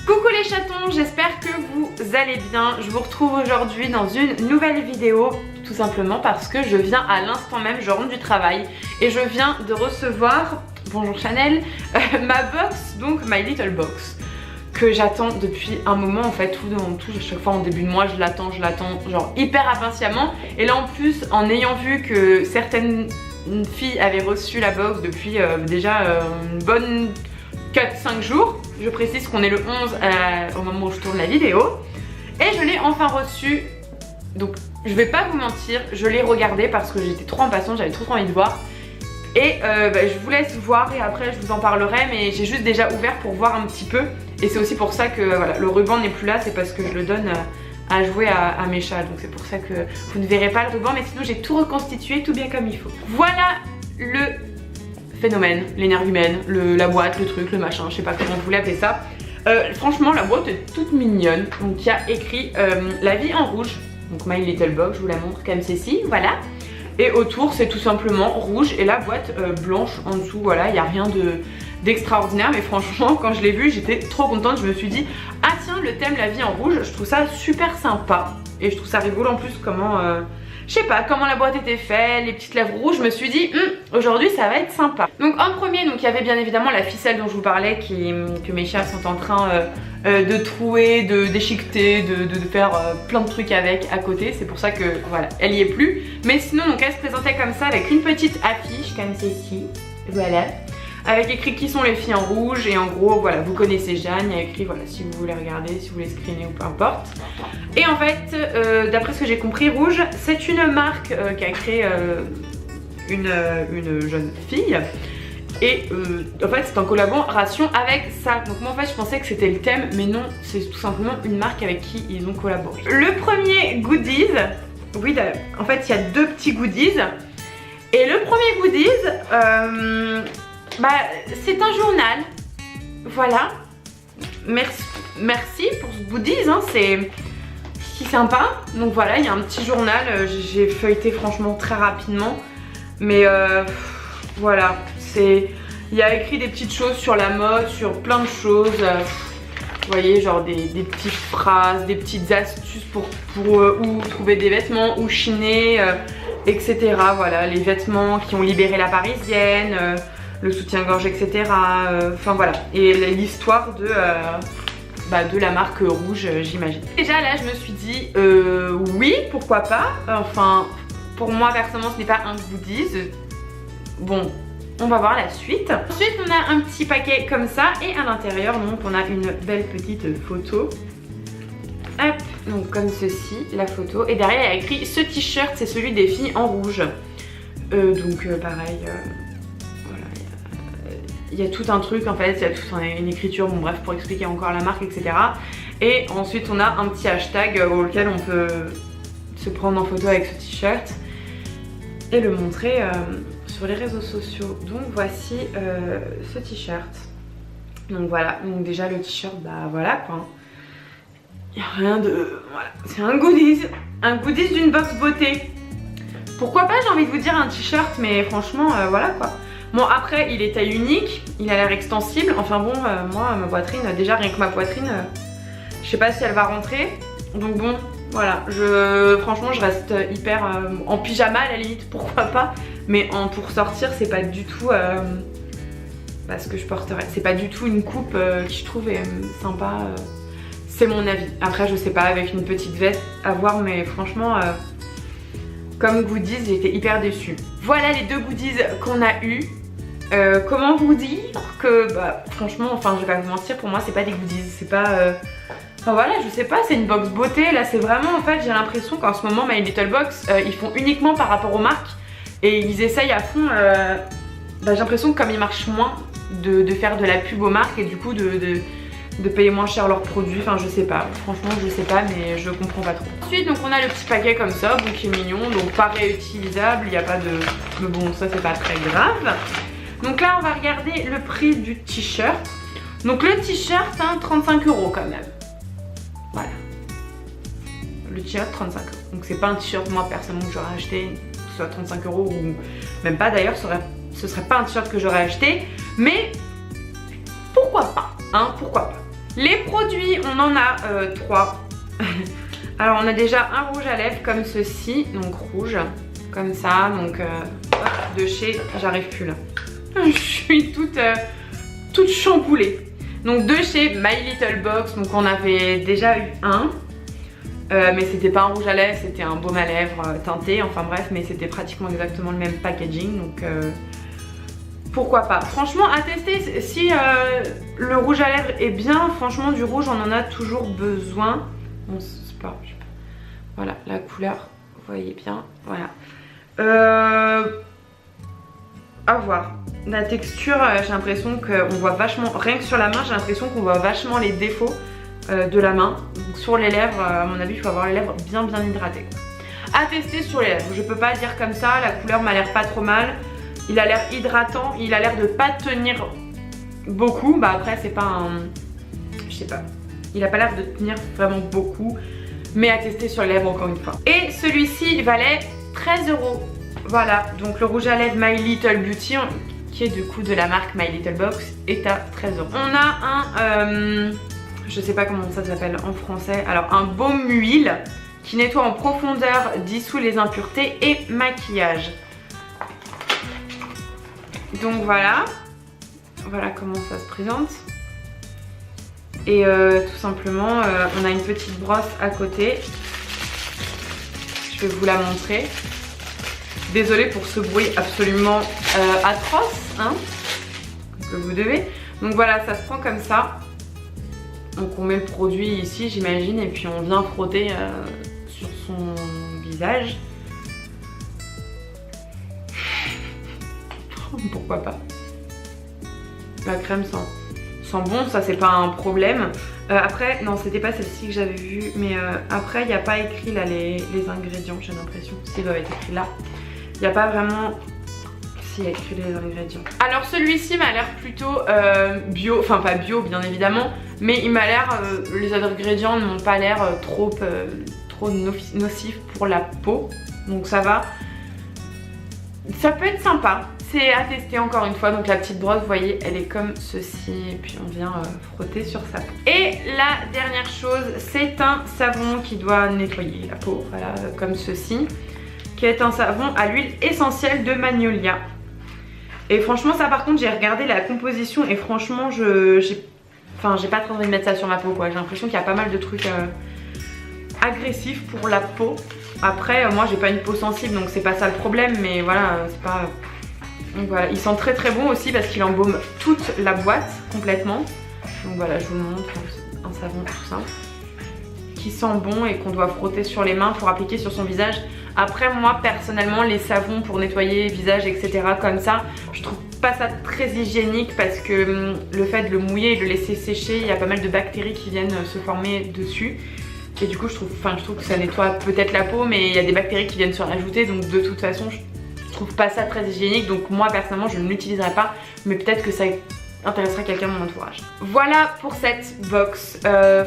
Coucou les chatons, j'espère que vous allez bien. Je vous retrouve aujourd'hui dans une nouvelle vidéo, tout simplement parce que je viens à l'instant même, je rentre du travail et je viens de recevoir, bonjour Chanel, ma box, donc My Little Box, que j'attends depuis un moment en fait, tout, chaque fois en début de mois je l'attends genre hyper impatiemment. Et là en plus, en ayant vu que certaines filles avaient reçu la box depuis déjà une bonne 4-5 jours, je précise qu'on est le 11 au moment où je tourne la vidéo, et je l'ai enfin reçu. Donc je vais pas vous mentir, je l'ai regardé parce que j'étais trop impatiente, j'avais trop envie de voir. Et je vous laisse voir et après je vous en parlerai, mais j'ai juste déjà ouvert pour voir un petit peu. Et c'est aussi pour ça que voilà, le ruban n'est plus là, c'est parce que je le donne à jouer à mes chats. Donc c'est pour ça que vous ne verrez pas le ruban, mais sinon j'ai tout reconstitué, tout bien comme il faut. Voilà le phénomène, l'énergumène, la boîte, le truc, le machin, je sais pas comment vous l'appelez ça. Franchement la boîte est toute mignonne. Donc il y a écrit la vie en rouge, donc My Little Box, je vous la montre comme ceci, voilà. Et autour c'est tout simplement rouge et la boîte blanche en dessous, voilà, il n'y a rien d'extraordinaire, mais franchement quand je l'ai vu j'étais trop contente. Je me suis dit ah tiens, le thème la vie en rouge, je trouve ça super sympa et je trouve ça rigolo en plus comment je sais pas comment la boîte était faite, les petites lèvres rouges. Je me suis dit aujourd'hui ça va être sympa. Donc en premier, donc il y avait bien évidemment la ficelle dont je vous parlais que mes chats sont en train de trouer, de déchiqueter, de faire plein de trucs avec à côté. C'est pour ça que voilà, elle y est plus. Mais sinon donc elle se présentait comme ça avec une petite affiche comme ceci, voilà, avec écrit qui sont les filles en rouge. Et en gros voilà, vous connaissez Jeanne, il y a écrit voilà, si vous voulez regarder, si vous voulez screener ou peu importe. Et en fait d'après ce que j'ai compris, Rouge c'est une marque qui a créé une jeune fille. Et en fait c'est en collaboration avec ça. Donc moi en fait je pensais que c'était le thème, mais non, c'est tout simplement une marque avec qui ils ont collaboré. Le premier goodies, oui en fait il y a deux petits goodies. Et le premier goodies c'est un journal. Voilà. Merci pour ce goodies, hein, c'est sympa. Donc voilà, il y a un petit journal, j'ai feuilleté franchement très rapidement. Mais voilà, il y a écrit des petites choses sur la mode, sur plein de choses. Vous voyez, genre des petites phrases, des petites astuces pour où trouver des vêtements, où chiner, etc. Voilà, les vêtements qui ont libéré la parisienne, le soutien-gorge, etc. Enfin voilà, et l'histoire de la marque Rouge, j'imagine. Déjà là je me suis dit oui, pourquoi pas. Enfin pour moi personnellement ce n'est pas un goodies. Bon, on va voir la suite. Ensuite on a un petit paquet comme ça et à l'intérieur donc on a une belle petite photo. Hop, donc comme ceci la photo, et derrière il y a écrit ce t-shirt c'est celui des filles en rouge. Pareil, voilà, il y a tout un truc en fait, il y a toute une écriture, bon bref, pour expliquer encore la marque, etc. Et ensuite on a un petit hashtag auquel on peut se prendre en photo avec ce t-shirt et le montrer sur les réseaux sociaux. Donc voici ce t-shirt. Donc voilà, donc déjà le t-shirt, bah voilà quoi. Il n'y a rien de... Voilà, c'est un goodies d'une box beauté. Pourquoi pas, j'ai envie de vous dire un t-shirt, mais franchement voilà quoi. Bon après il est taille unique, il a l'air extensible. Enfin bon, moi ma poitrine, déjà rien que ma poitrine, je sais pas si elle va rentrer. Donc bon, voilà, franchement je reste hyper en pyjama à la limite, pourquoi pas. Mais pour sortir c'est pas du tout ce que je porterais. C'est pas du tout une coupe qui je trouve sympa. C'est mon avis. Après je sais pas, avec une petite veste à voir, mais franchement comme goodies j'étais hyper déçue. Voilà les deux goodies qu'on a eu. Comment vous dire que franchement, enfin je vais pas vous mentir, pour moi c'est pas des goodies, c'est pas enfin voilà, je sais pas, c'est une box beauté. Là c'est vraiment en fait, j'ai l'impression qu'en ce moment My Little Box ils font uniquement par rapport aux marques et ils essayent à fond j'ai l'impression que comme ils marchent moins de faire de la pub aux marques et du coup de payer moins cher leurs produits. Enfin je sais pas, franchement je sais pas, mais je comprends pas trop. Ensuite donc on a le petit paquet comme ça, donc qui est mignon, donc pas réutilisable, il n'y a pas de... mais bon ça c'est pas très grave. Donc là on va regarder le prix du t-shirt. Donc le t-shirt hein, 35 € quand même. Voilà. Le t-shirt 35 €. Donc c'est pas un t-shirt moi personnellement que j'aurais acheté, que ce soit 35 € ou même pas d'ailleurs, ce serait pas un t-shirt que j'aurais acheté. Mais pourquoi pas, hein, pourquoi pas. Les produits, on en a 3. Alors on a déjà un rouge à lèvres comme ceci, donc rouge, comme ça, donc de chez, j'arrive plus là. Je suis toute chamboulée. Donc de chez My Little Box, donc on avait déjà eu un. Mais c'était pas un rouge à lèvres, c'était un baume à lèvres teinté, enfin bref, mais c'était pratiquement exactement le même packaging, donc pourquoi pas. Franchement à tester, si le rouge à lèvres est bien, franchement du rouge on en a toujours besoin. Bon c'est pas, je sais pas. Voilà la couleur, vous voyez bien, voilà. À voir. La texture, j'ai l'impression qu'on voit vachement, rien que sur la main, j'ai l'impression qu'on voit vachement les défauts de la main. Donc sur les lèvres, à mon avis, il faut avoir les lèvres bien hydratées. À tester sur les lèvres, je peux pas dire comme ça, la couleur m'a l'air pas trop mal. Il a l'air hydratant, il a l'air de pas tenir beaucoup. Bah après c'est pas un... je sais pas. Il a pas l'air de tenir vraiment beaucoup. Mais à tester sur les lèvres encore une fois. Et celui-ci valait 13 €. Voilà, donc le rouge à lèvres My Little Beauty, qui est du coup de la marque My Little Box, est à 13 €. On a un... je sais pas comment ça s'appelle en français. Alors un baume huile qui nettoie en profondeur, dissout les impuretés et maquillage. Donc voilà. Voilà comment ça se présente. Et tout simplement on a une petite brosse à côté. Je vais vous la montrer. Désolée pour ce bruit absolument atroce hein, que vous devez. Donc voilà, ça se prend comme ça. Donc on met le produit ici j'imagine et puis on vient frotter sur son visage. Pourquoi pas. La crème sent bon, ça c'est pas un problème. Après, non c'était pas celle-ci que j'avais vue, mais après il n'y a pas écrit là les ingrédients, j'ai l'impression. S'ils doivent être écrits là. Il n'y a pas vraiment... s'il y a écrit les ingrédients. Alors celui-ci m'a l'air plutôt bio, enfin pas bio bien évidemment, mais il m'a l'air, les ingrédients ne m'ont pas l'air trop nocifs pour la peau, donc ça va. Ça peut être sympa, c'est à tester encore une fois. Donc la petite brosse, vous voyez, elle est comme ceci et puis on vient frotter sur sa peau. Et la dernière chose, c'est un savon qui doit nettoyer la peau, voilà, comme ceci, qui est un savon à l'huile essentielle de magnolia. Et franchement ça par contre j'ai regardé la composition et franchement j'ai pas trop envie de mettre ça sur ma peau quoi. J'ai l'impression qu'il y a pas mal de trucs agressifs pour la peau. Après moi j'ai pas une peau sensible donc c'est pas ça le problème, mais voilà c'est pas... Donc voilà, il sent très bon aussi parce qu'il embaume toute la boîte complètement. Donc voilà, je vous le montre, un savon tout simple qui sent bon et qu'on doit frotter sur les mains pour appliquer sur son visage. Après moi personnellement les savons pour nettoyer visage etc comme ça, je trouve pas ça très hygiénique parce que le fait de le mouiller et de le laisser sécher, il y a pas mal de bactéries qui viennent se former dessus. Et du coup je trouve que ça nettoie peut-être la peau, mais il y a des bactéries qui viennent se rajouter, donc de toute façon je trouve pas ça très hygiénique. Donc moi personnellement je ne l'utiliserai pas, mais peut-être que ça intéressera quelqu'un de mon entourage. Voilà pour cette box.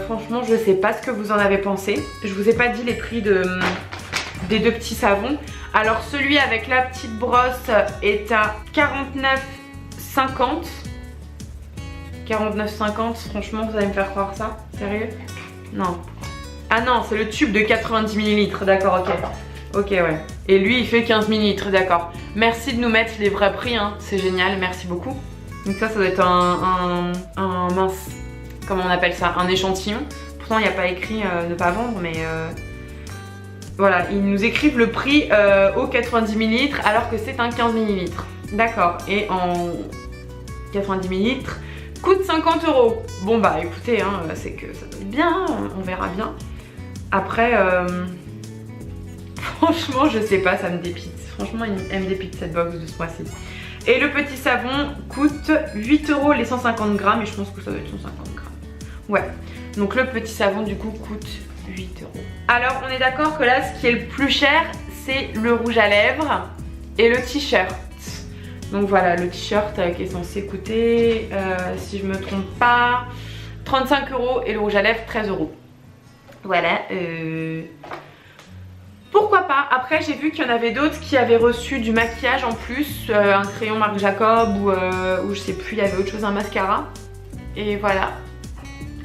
Franchement je sais pas ce que vous en avez pensé. Je vous ai pas dit les prix des deux petits savons. Alors celui avec la petite brosse est à 49,50. 49,50, franchement vous allez me faire croire ça? Sérieux? Non. Ah non, c'est le tube de 90 ml, d'accord, ok. Ok ouais. Et lui il fait 15 ml, d'accord. Merci de nous mettre les vrais prix hein, c'est génial, merci beaucoup. Donc ça doit être un mince, comment on appelle ça, un échantillon. Pourtant il n'y a pas écrit ne pas vendre, mais voilà, ils nous écrivent le prix au 90 ml alors que c'est un 15 ml. D'accord, et en 90 ml coûte 50 €. Bon bah écoutez, hein, c'est que ça doit être bien, on verra bien. Après, franchement je sais pas, ça me dépite. Franchement elle me dépite cette box de ce mois-ci. Et le petit savon coûte 8 € les 150 grammes et je pense que ça doit être 150 grammes. Ouais, donc le petit savon du coup coûte 8 €. Alors on est d'accord que là ce qui est le plus cher c'est le rouge à lèvres et le t-shirt. Donc voilà, le t-shirt qui est censé coûter, si je me trompe pas, 35 € et le rouge à lèvres 13 €. Voilà, pourquoi pas. Après j'ai vu qu'il y en avait d'autres qui avaient reçu du maquillage en plus, un crayon Marc Jacob ou je sais plus, il y avait autre chose, un mascara. Et voilà,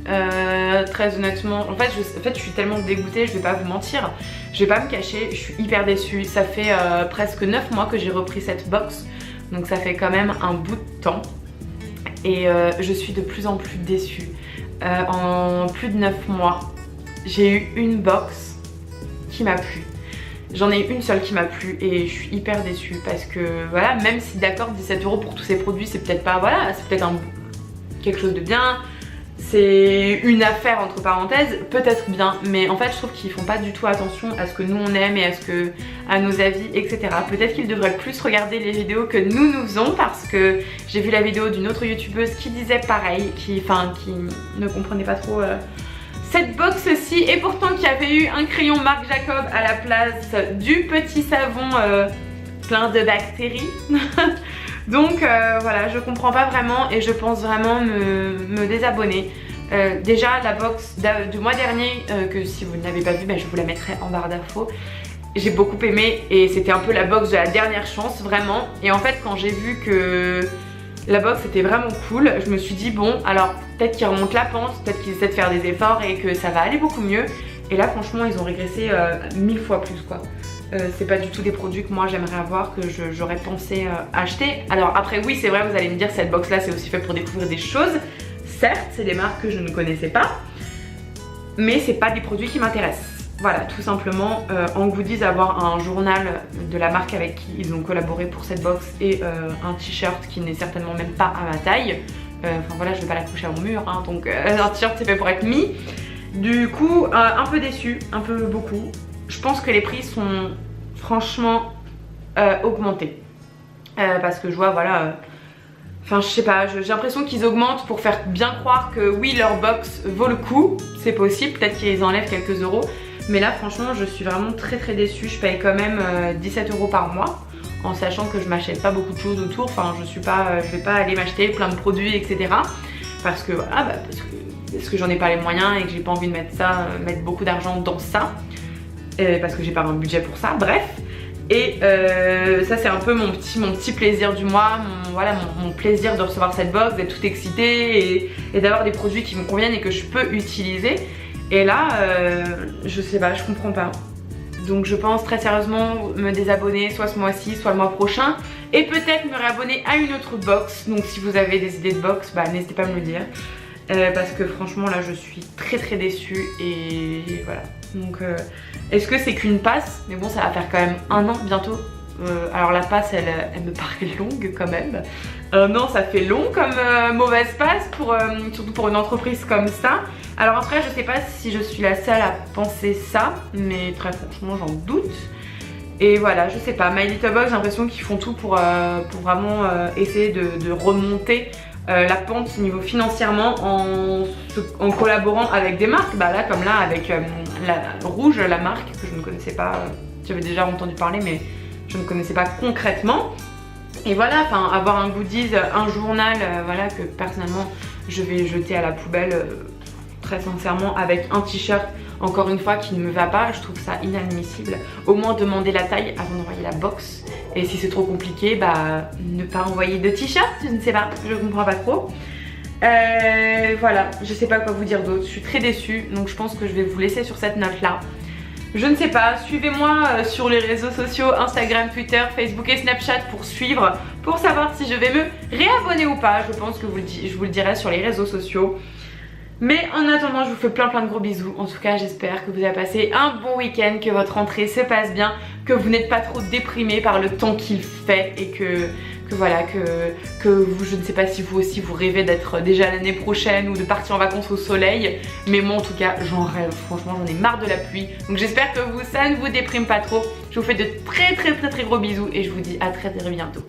Très honnêtement, en fait je suis tellement dégoûtée, je vais pas vous mentir, je vais pas me cacher, je suis hyper déçue. Ça fait presque 9 mois que j'ai repris cette box, donc ça fait quand même un bout de temps. Et je suis de plus en plus déçue. En plus de 9 mois, j'ai eu une box qui m'a plu. J'en ai une seule qui m'a plu et je suis hyper déçue parce que voilà, même si d'accord 17 € pour tous ces produits c'est peut-être pas, voilà, c'est peut-être quelque chose de bien, c'est une affaire entre parenthèses, peut-être bien, mais en fait je trouve qu'ils font pas du tout attention à ce que nous on aime et à nos avis, etc. Peut-être qu'ils devraient plus regarder les vidéos que nous faisons, parce que j'ai vu la vidéo d'une autre youtubeuse qui disait pareil, qui ne comprenait pas trop cette box-ci, et pourtant qui avait eu un crayon Marc Jacob à la place du petit savon plein de bactéries. Donc voilà, je comprends pas vraiment et je pense vraiment me désabonner. Déjà la box du mois dernier, que si vous ne l'avez pas vue, je vous la mettrai en barre d'infos. J'ai beaucoup aimé et c'était un peu la box de la dernière chance, vraiment. Et en fait quand j'ai vu que la box était vraiment cool, je me suis dit bon, alors peut-être qu'ils remontent la pente, peut-être qu'ils essaient de faire des efforts et que ça va aller beaucoup mieux. Et là franchement ils ont régressé 1000 fois plus quoi. C'est pas du tout des produits que moi j'aimerais avoir, que j'aurais pensé acheter. Alors après oui c'est vrai, vous allez me dire cette box là c'est aussi fait pour découvrir des choses. Certes c'est des marques que je ne connaissais pas, mais c'est pas des produits qui m'intéressent. Voilà, tout simplement en goodies avoir un journal de la marque avec qui ils ont collaboré pour cette box et un t-shirt qui n'est certainement même pas à ma taille. Enfin voilà, je vais pas l'accrocher à mon mur hein, donc un t-shirt c'est fait pour être mis. Du coup un peu déçue, un peu beaucoup. Je pense que les prix sont franchement augmentés. Parce que je vois, voilà, enfin je sais pas, j'ai l'impression qu'ils augmentent pour faire bien croire que oui leur box vaut le coup. C'est possible, peut-être qu'ils enlèvent quelques euros. Mais là franchement je suis vraiment très déçue. Je paye quand même 17 € par mois, en sachant que je m'achète pas beaucoup de choses autour. Enfin je vais pas aller m'acheter plein de produits etc. Parce que voilà, parce que j'en ai pas les moyens et que j'ai pas envie de mettre beaucoup d'argent dans ça. Parce que j'ai pas un budget pour ça, bref. Et ça c'est un peu mon petit plaisir du mois, mon plaisir de recevoir cette box, d'être toute excitée et d'avoir des produits qui me conviennent et que je peux utiliser. Et là je sais pas, je comprends pas. Donc je pense très sérieusement me désabonner soit ce mois-ci, soit le mois prochain. Et peut-être me réabonner à une autre box. Donc si vous avez des idées de box, n'hésitez pas à me le dire. Parce que franchement là je suis très déçue et voilà. Donc est-ce que c'est qu'une passe? Mais bon ça va faire quand même 1 an bientôt. Alors la passe elle me paraît longue quand même. Non ça fait long comme mauvaise passe, surtout pour une entreprise comme ça. Alors après je sais pas si je suis la seule à penser ça, mais très franchement j'en doute. Et voilà, je sais pas, My Little Box j'ai l'impression qu'ils font tout pour vraiment essayer de remonter la pente niveau financièrement en collaborant avec des marques. Là comme là avec la Rouge, la marque que je ne connaissais pas, j'avais déjà entendu parler mais je ne connaissais pas concrètement. Et voilà, enfin avoir un goodies, un journal, voilà que personnellement je vais jeter à la poubelle très sincèrement, avec un t-shirt encore une fois qui ne me va pas, je trouve ça inadmissible. Au moins demander la taille avant d'envoyer la box. Et si c'est trop compliqué, ne pas envoyer de t-shirt, je ne sais pas, je comprends pas trop. Voilà, je sais pas quoi vous dire d'autre, je suis très déçue, donc je pense que je vais vous laisser sur cette note là. Je ne sais pas, suivez-moi sur les réseaux sociaux, Instagram, Twitter, Facebook et Snapchat pour savoir si je vais me réabonner ou pas. Je pense que je vous le dirai sur les réseaux sociaux. Mais en attendant, je vous fais plein de gros bisous. En tout cas, j'espère que vous avez passé un bon week-end, que votre rentrée se passe bien, que vous n'êtes pas trop déprimés par le temps qu'il fait et que voilà, que vous, je ne sais pas si vous aussi vous rêvez d'être déjà l'année prochaine ou de partir en vacances au soleil. Mais moi en tout cas, j'en rêve. Franchement, j'en ai marre de la pluie. Donc j'espère que ça ne vous déprime pas trop. Je vous fais de très gros bisous et je vous dis à très bientôt.